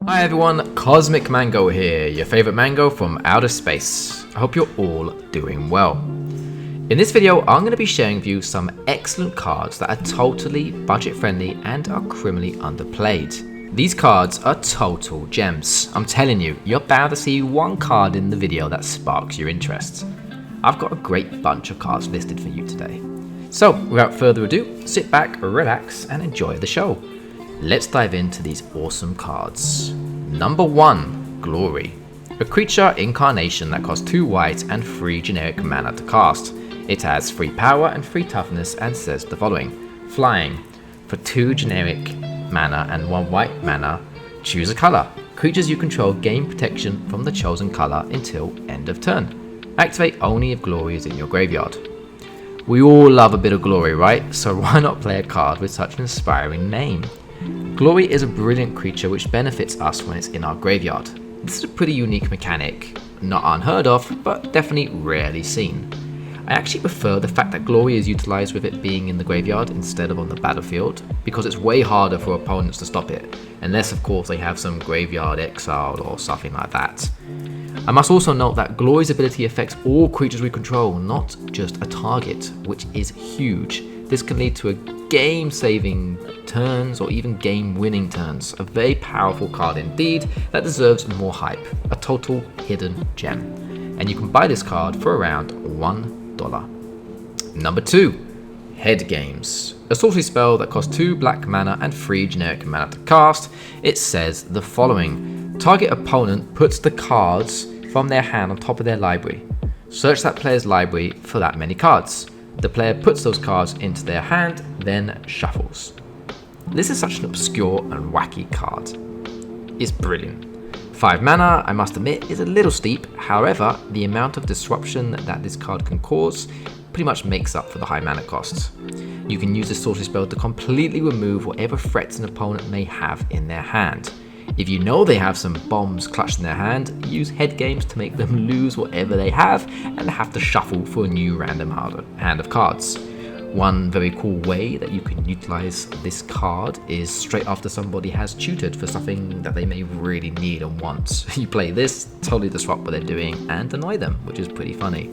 Hi everyone, Cosmic Mango here, your favorite mango from outer space. I hope you're all doing well. In this video, I'm going to be sharing with you some excellent cards that are totally budget friendly and are criminally underplayed. These cards are total gems. I'm telling you, you're bound to see one card in the video that sparks your interest. I've got a great bunch of cards listed for you today. So, without further ado, sit back, relax, and enjoy the show. Let's dive into these awesome cards. Number 1, Glory. A creature incarnation that costs 2 white and 3 generic mana to cast. It has 3 power and 3 toughness and says the following. Flying. For 2 generic mana and 1 white mana, choose a color. Creatures you control gain protection from the chosen color until end of turn. Activate only if Glory is in your graveyard. We all love a bit of Glory, right? So why not play a card with such an inspiring name? Glory is a brilliant creature which benefits us when it's in our graveyard. This is a pretty unique mechanic, not unheard of, but definitely rarely seen. I actually prefer the fact that Glory is utilized with it being in the graveyard instead of on the battlefield, because it's way harder for opponents to stop it, unless of course they have some graveyard exiled or something like that. I must also note that Glory's ability affects all creatures we control, not just a target, which is huge. This can lead to a game-saving turns or even game-winning turns. A very powerful card indeed that deserves more hype. A total hidden gem. And you can buy this card for around $1. Number 2, Head Games. A sorcery spell that costs 2 black mana and 3 generic mana to cast. It says the following. Target opponent puts the cards from their hand on top of their library. Search that player's library for that many cards. The player puts those cards into their hand, then shuffles. This is such an obscure and wacky card. It's brilliant. 5 mana, I must admit, is a little steep. However, the amount of disruption that this card can cause pretty much makes up for the high mana cost. You can use this sorcery spell to completely remove whatever threats an opponent may have in their hand. If you know they have some bombs clutched in their hand, use Head Games to make them lose whatever they have and have to shuffle for a new random hand of cards. One very cool way that you can utilize this card is straight after somebody has tutored for something that they may really need and want. You play this, totally disrupt what they're doing and annoy them, which is pretty funny.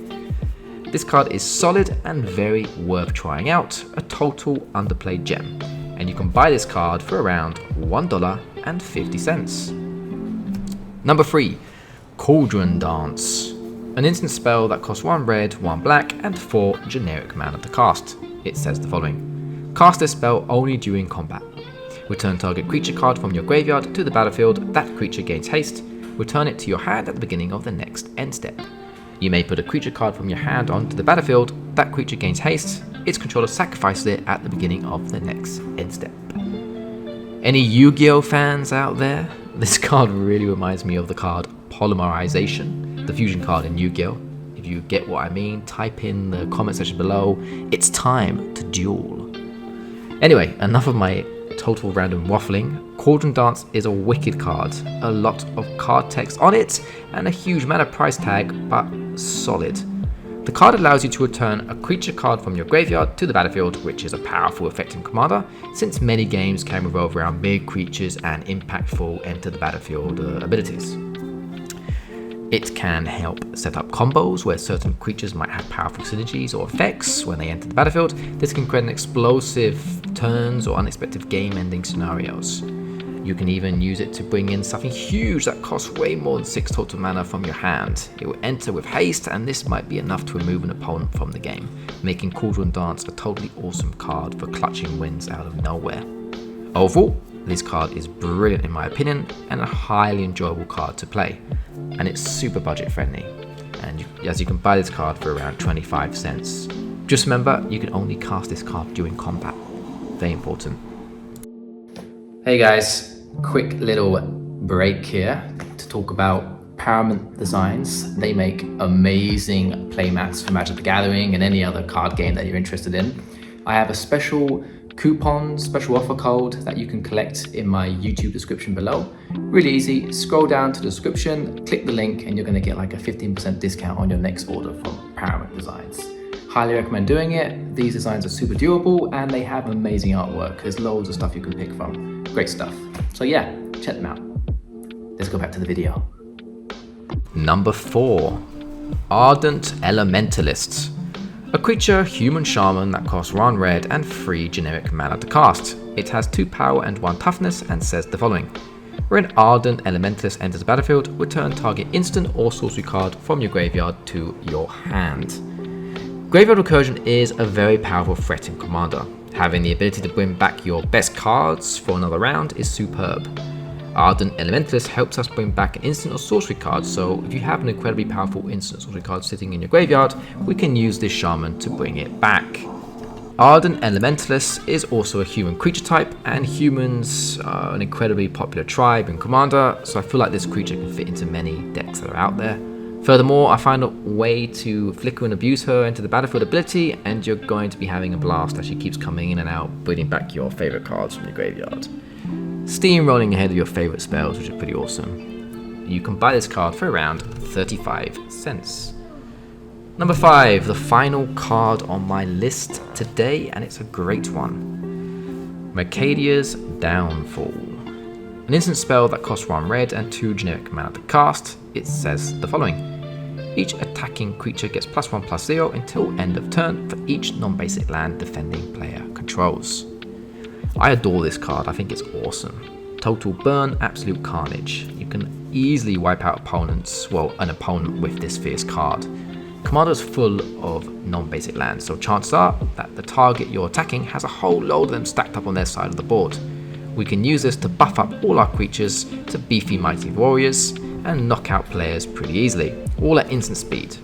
This card is solid and very worth trying out, a total underplayed gem. And you can buy this card for around $1.50. Number 3, Cauldron Dance. An instant spell that costs 1 red, 1 black, and 4 generic mana to cast. It says the following. Cast this spell only during combat. Return target creature card from your graveyard to the battlefield. That creature gains haste. Return it to your hand at the beginning of the next end step. You may put a creature card from your hand onto the battlefield. That creature gains haste. Its controller sacrifices it at the beginning of the next end step. Any Yu-Gi-Oh fans out there? This card really reminds me of the card Polymerization, the fusion card in Yu-Gi-Oh. If you get what I mean, type in the comment section below. It's time to duel. Anyway, enough of my total random waffling. Cauldron Dance is a wicked card. A lot of card text on it and a huge mana price tag, but solid. The card allows you to return a creature card from your graveyard to the battlefield, which is a powerful effect in Commander, since many games can revolve around big creatures and impactful enter the battlefield abilities. It can help set up combos where certain creatures might have powerful synergies or effects when they enter the battlefield. This can create an explosive turns or unexpected game-ending scenarios. You can even use it to bring in something huge that costs way more than 6 total mana from your hand. It will enter with haste, and this might be enough to remove an opponent from the game, making Cauldron Dance a totally awesome card for clutching wins out of nowhere. Overall, this card is brilliant in my opinion, and a highly enjoyable card to play. And it's super budget friendly, and as you can buy this card for around 25 cents. Just remember, you can only cast this card during combat. Very important. Hey guys. Quick little break here to talk about Paramount Designs. They make amazing playmats for Magic the Gathering and any other card game that you're interested in. I have a special special offer code that you can collect in my YouTube description below. Really easy, scroll down to the description, click the link, and you're gonna get like a 15% discount on your next order from Paramount Designs. Highly recommend doing it. These designs are super durable and they have amazing artwork. There's loads of stuff you can pick from. Great stuff. So yeah, check them out. let's go back to the video. Number 4. Ardent Elementalist. A creature, human shaman that costs 1 red and 3 generic mana to cast. It has 2 power and 1 toughness and says the following. When an Ardent Elementalist enters the battlefield, return target instant or sorcery card from your graveyard to your hand. Graveyard Recursion is a very powerful threat in Commander. Having the ability to bring back your best cards for another round is superb. Ardent Elementalist helps us bring back an instant or sorcery card, so if you have an incredibly powerful instant or sorcery card sitting in your graveyard, we can use this shaman to bring it back. Ardent Elementalist is also a human creature type, and humans are an incredibly popular tribe in Commander, so I feel like this creature can fit into many decks that are out there. Furthermore, I find a way to flicker and abuse her into the battlefield ability, and you're going to be having a blast as she keeps coming in and out, bringing back your favourite cards from your graveyard. Steamrolling ahead of your favourite spells, which is pretty awesome. You can buy this card for around 35 cents. Number 5, the final card on my list today, and it's a great one. Mercadia's Downfall. An instant spell that costs 1 red and 2 generic mana to cast. It says the following. Each attacking creature gets +1/+0 until end of turn for each non-basic land defending player controls. I adore this card, I think it's awesome. Total burn, absolute carnage. You can easily wipe out opponents, well, an opponent with this fierce card. Commander is full of non-basic lands, so chances are that the target you're attacking has a whole load of them stacked up on their side of the board. We can use this to buff up all our creatures to beefy mighty warriors and knock out players pretty easily, all at instant speed.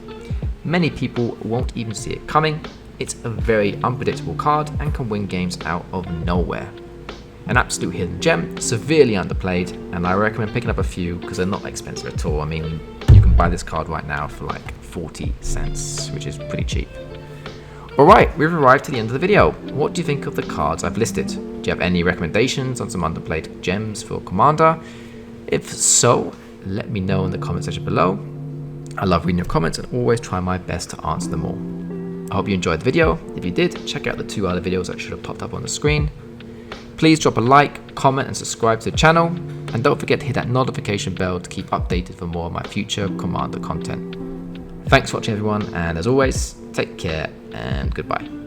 Many people won't even see it coming. It's a very unpredictable card and can win games out of nowhere. An absolute hidden gem, severely underplayed, and I recommend picking up a few because they're not expensive at all. I mean, you can buy this card right now for like 40 cents, which is pretty cheap. Alright, we've arrived to the end of the video. What do you think of the cards I've listed? Do you have any recommendations on some underplayed gems for Commander? If so, let me know in the comment section below. I love reading your comments and always try my best to answer them all. I hope you enjoyed the video. If you did, check out the 2 other videos that should have popped up on the screen. Please drop a like, comment and subscribe to the channel. And don't forget to hit that notification bell to keep updated for more of my future Commander content. Thanks for watching everyone, and as always, take care and goodbye.